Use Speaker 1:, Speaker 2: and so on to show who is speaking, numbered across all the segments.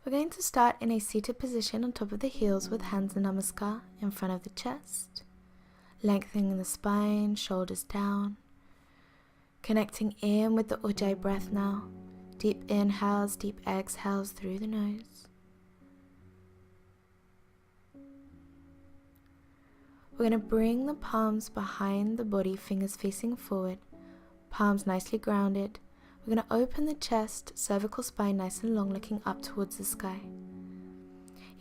Speaker 1: We're going to start in a seated position on top of the heels with hands in namaskar in front of the chest, lengthening the spine, shoulders down, connecting in with the ujjayi breath now. Deep inhales, deep exhales through the nose. We're going to bring the palms behind the body, fingers facing forward, palms nicely grounded. We're going to open the chest, cervical spine nice and long, looking up towards the sky.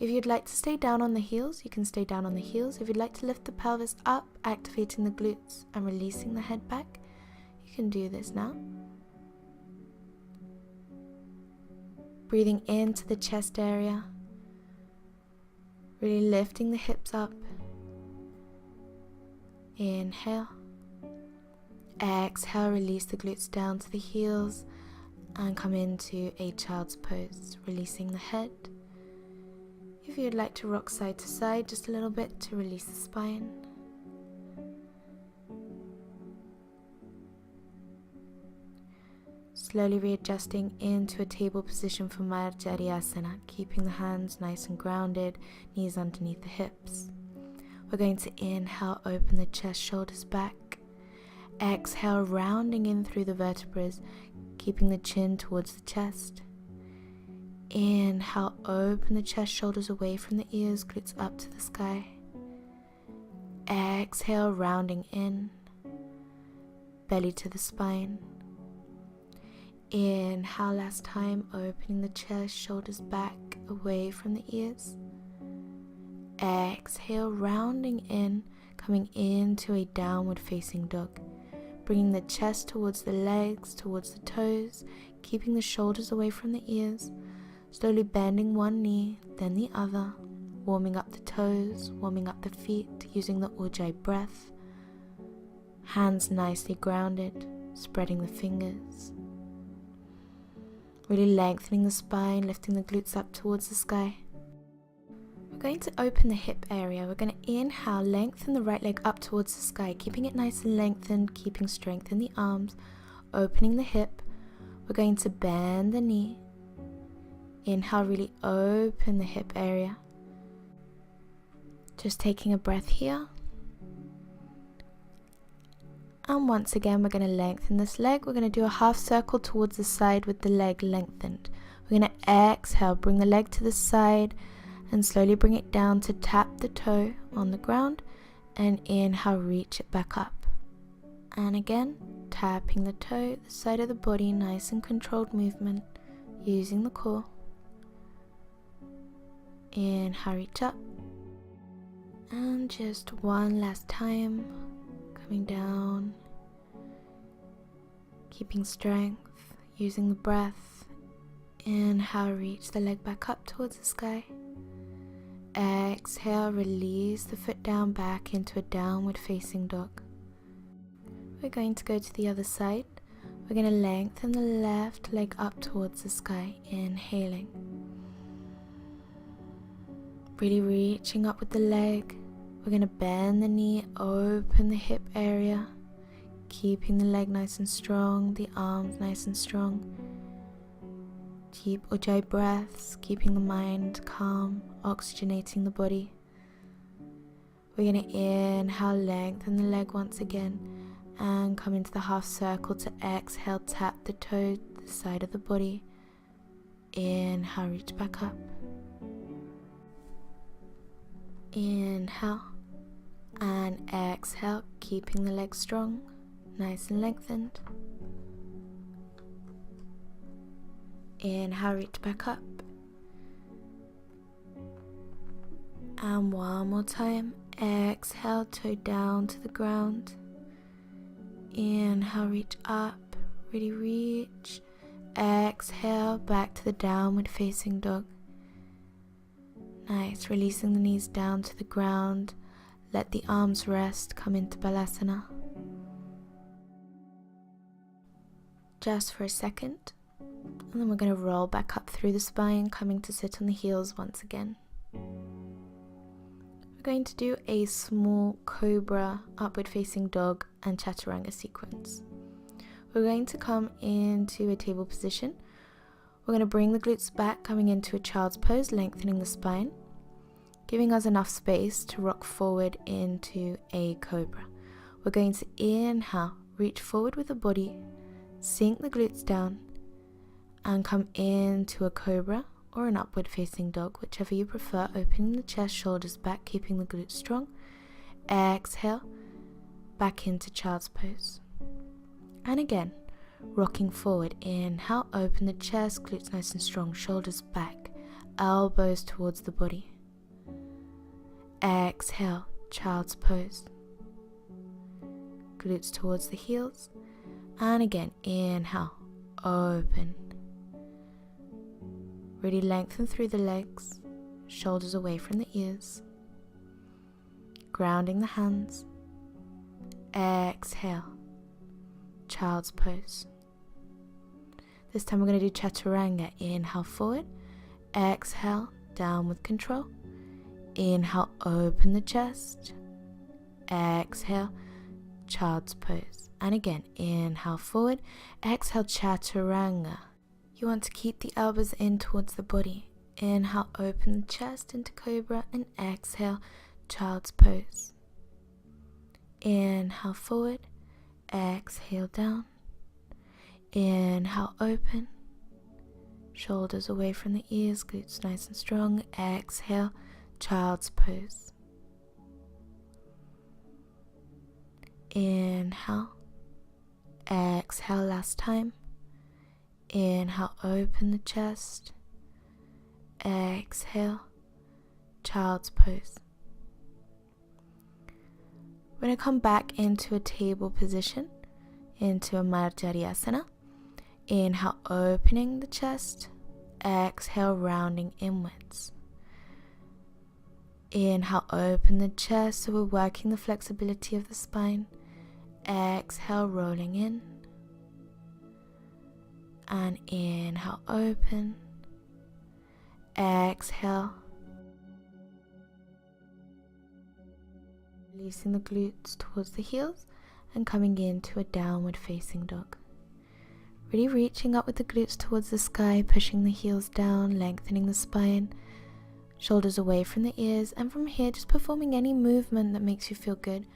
Speaker 1: If you'd like to stay down on the heels, you can stay down on the heels. If you'd like to lift the pelvis up, activating the glutes and releasing the head back, you can do this now. Breathing into the chest area, really lifting the hips up. Inhale. Exhale, release the glutes down to the heels and come into a child's pose, releasing the head. If you'd like to rock side to side just a little bit to release the spine. Slowly readjusting into a table position for Marjariyasana, keeping the hands nice and grounded, knees underneath the hips. We're going to inhale, open the chest, shoulders back. Exhale, rounding in through the vertebrae, keeping the chin towards the chest. Inhale, open the chest, shoulders away from the ears, glutes up to the sky. Exhale, rounding in, belly to the spine. Inhale, last time, opening the chest, shoulders back, away from the ears. Exhale, rounding in, coming into a downward facing dog. Bringing the chest towards the legs, towards the toes, keeping the shoulders away from the ears, slowly bending one knee, then the other, warming up the toes, warming up the feet, using the ujjayi breath. Hands nicely grounded, spreading the fingers. Really lengthening the spine, lifting the glutes up towards the sky. We're going to open the hip area. We're going to inhale, lengthen the right leg up towards the sky, keeping it nice and lengthened, keeping strength in the arms, opening the hip. We're going to bend the knee. Inhale, really open the hip area. Just taking a breath here. And once again, we're going to lengthen this leg. We're going to do a half circle towards the side with the leg lengthened. We're going to exhale, bring the leg to the side, and slowly bring it down to tap the toe on the ground, and inhale, reach it back up. And again, tapping the toe, the side of the body, nice and controlled movement, using the core. Inhale, reach up. And just one last time, coming down, keeping strength, using the breath. Inhale, reach the leg back up towards the sky. Exhale, release the foot down back into a downward facing dog. We're going to go to the other side. We're going to lengthen the left leg up towards the sky, inhaling. Really reaching up with the leg. We're going to bend the knee, open the hip area, keeping the leg nice and strong, the arms nice and strong. Deep ujjayi breaths, keeping the mind calm, oxygenating the body. We're going to inhale, lengthen the leg once again, and come into the half circle to exhale, tap the toe, the side of the body. Inhale, reach back up. Inhale, and exhale, keeping the leg strong, nice and lengthened. Inhale, reach back up. And one more time. Exhale, toe down to the ground. Inhale, reach up. Really reach. Exhale, back to the downward facing dog. Nice, releasing the knees down to the ground. Let the arms rest, come into Balasana. Just for a second. And then we're going to roll back up through the spine, coming to sit on the heels once again. We're going to do a small cobra, upward facing dog, and chaturanga sequence. We're going to come into a table position. We're going to bring the glutes back, coming into a child's pose, lengthening the spine, giving us enough space to rock forward into a cobra. We're going to inhale, reach forward with the body, sink the glutes down, and come into a cobra or an upward facing dog, whichever you prefer, opening the chest, shoulders back, keeping the glutes strong. Exhale, back into child's pose. And again, rocking forward. Inhale, open the chest, glutes nice and strong, shoulders back, elbows towards the body. Exhale, child's pose. Glutes towards the heels. And again, inhale, open. Really lengthen through the legs, shoulders away from the ears. Grounding the hands. Exhale, child's pose. This time we're going to do chaturanga. Inhale forward, exhale down with control. Inhale, open the chest. Exhale, child's pose. And again, inhale forward, exhale chaturanga. You want to keep the elbows in towards the body. Inhale, open the chest into cobra, and exhale, child's pose. Inhale forward, exhale down. Inhale, open, shoulders away from the ears, glutes nice and strong. Exhale, child's pose. Inhale, exhale last time. Inhale, open the chest. Exhale, child's pose. We're going to come back into a table position, into a Marjariyasana. Inhale, opening the chest. Exhale, rounding inwards. Inhale, open the chest, so we're working the flexibility of the spine. Exhale, rolling in. And inhale, open. Exhale. Releasing the glutes towards the heels and coming into a downward facing dog. Really reaching up with the glutes towards the sky, pushing the heels down, lengthening the spine, shoulders away from the ears, and from here just performing any movement that makes you feel good.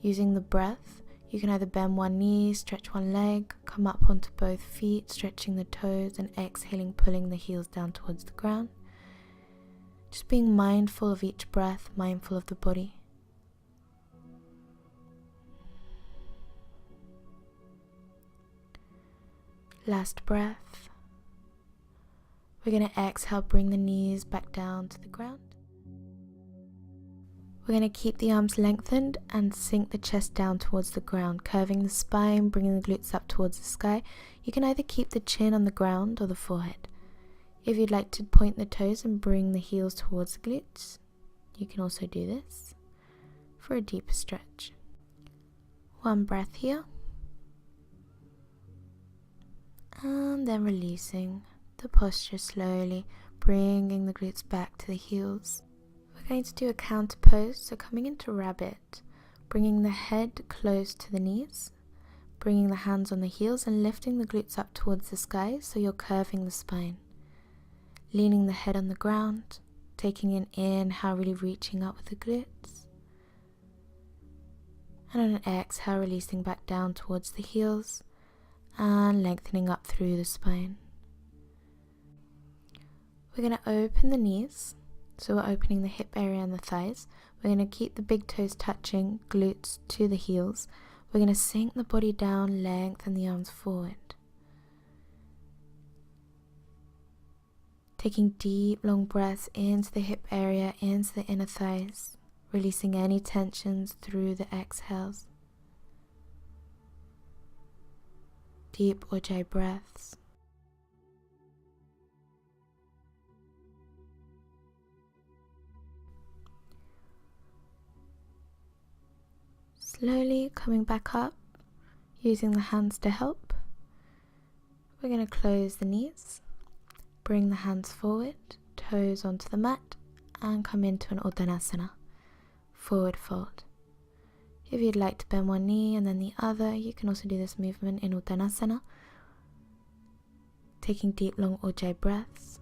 Speaker 1: Using the breath, you can either bend one knee, stretch one leg, come up onto both feet, stretching the toes, and exhaling, pulling the heels down towards the ground. Just being mindful of each breath, mindful of the body. Last breath. We're going to exhale, bring the knees back down to the ground. We're going to keep the arms lengthened and sink the chest down towards the ground, curving the spine, bringing the glutes up towards the sky. You can either keep the chin on the ground or the forehead. If you'd like to point the toes and bring the heels towards the glutes, you can also do this for a deeper stretch. One breath here. And then releasing the posture slowly, bringing the glutes back to the heels. We're going to do a counter pose, so coming into rabbit, bringing the head close to the knees, bringing the hands on the heels and lifting the glutes up towards the sky, so you're curving the spine. Leaning the head on the ground, taking an inhale, really reaching up with the glutes. And on an exhale, releasing back down towards the heels and lengthening up through the spine. We're going to open the knees, so we're opening the hip area and the thighs. We're going to keep the big toes touching, glutes to the heels. We're going to sink the body down, lengthen the arms forward. Taking deep, long breaths into the hip area, into the inner thighs, releasing any tensions through the exhales. Deep Ujjayi breaths. Slowly coming back up, using the hands to help. We're going to close the knees, bring the hands forward, toes onto the mat, and come into an Uttanasana, forward fold. If you'd like to bend one knee and then the other, you can also do this movement in Uttanasana. taking deep long ujjayi breaths.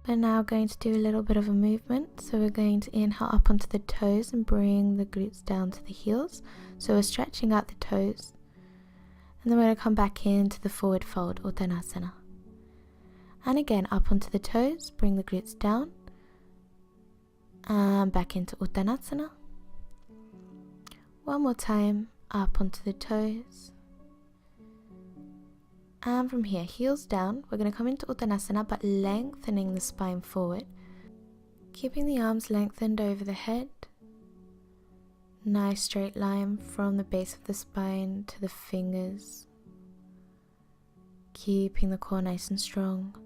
Speaker 1: We're now going to do a little bit of a movement. So we're going to inhale up onto the toes and bring the glutes down to the heels. So we're stretching out the toes. And then we're going to come back into the forward fold, Uttanasana. And again, up onto the toes, bring the glutes down. And back into Uttanasana. One more time, up onto the toes. And from here, heels down, we're going to come into Uttanasana but lengthening the spine forward. Keeping the arms lengthened over the head. Nice straight line from the base of the spine to the fingers. Keeping the core nice and strong.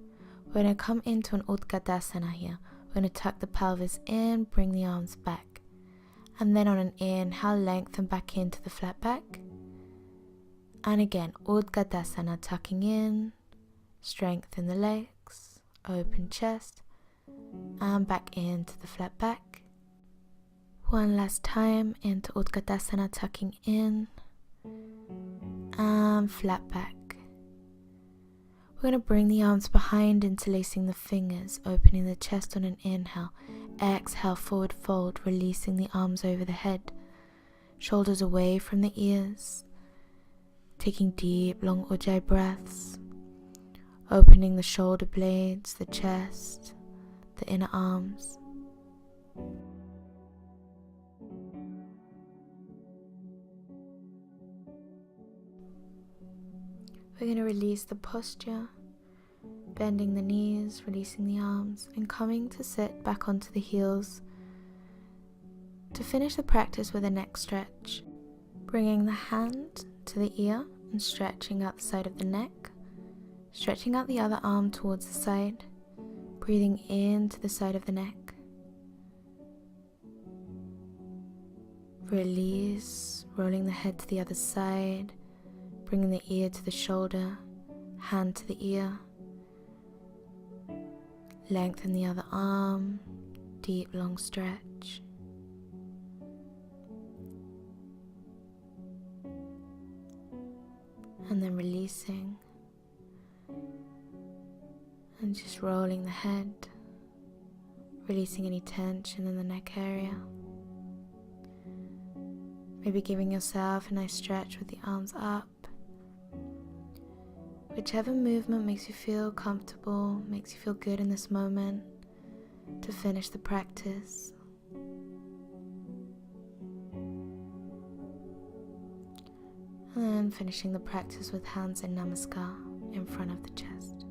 Speaker 1: We're going to come into an Utkatasana here. We're going to tuck the pelvis in, bring the arms back. And then on an inhale, lengthen back into the flat back. And again, Utkatasana, tucking in, strengthen the legs, open chest, and back into the flat back. One last time, into Utkatasana, tucking in, and flat back. We're going to bring the arms behind, interlacing the fingers, opening the chest on an inhale. Exhale, forward fold, releasing the arms over the head, shoulders away from the ears. Taking deep, long ujjayi breaths, opening the shoulder blades, the chest, the inner arms. We're going to release the posture, bending the knees, releasing the arms, and coming to sit back onto the heels to finish the practice with a neck stretch. Bringing the hand to the ear and stretching out the side of the neck, stretching out the other arm towards the side, breathing into the side of the neck. Release, rolling the head to the other side, bringing the ear to the shoulder, hand to the ear. Lengthen the other arm, deep long stretch. And then releasing and just rolling the head, releasing any tension in the neck area. Maybe giving yourself a nice stretch with the arms up. Whichever movement makes you feel comfortable, makes you feel good in this moment to finish the practice. And then finishing the practice with hands in Namaskar in front of the chest.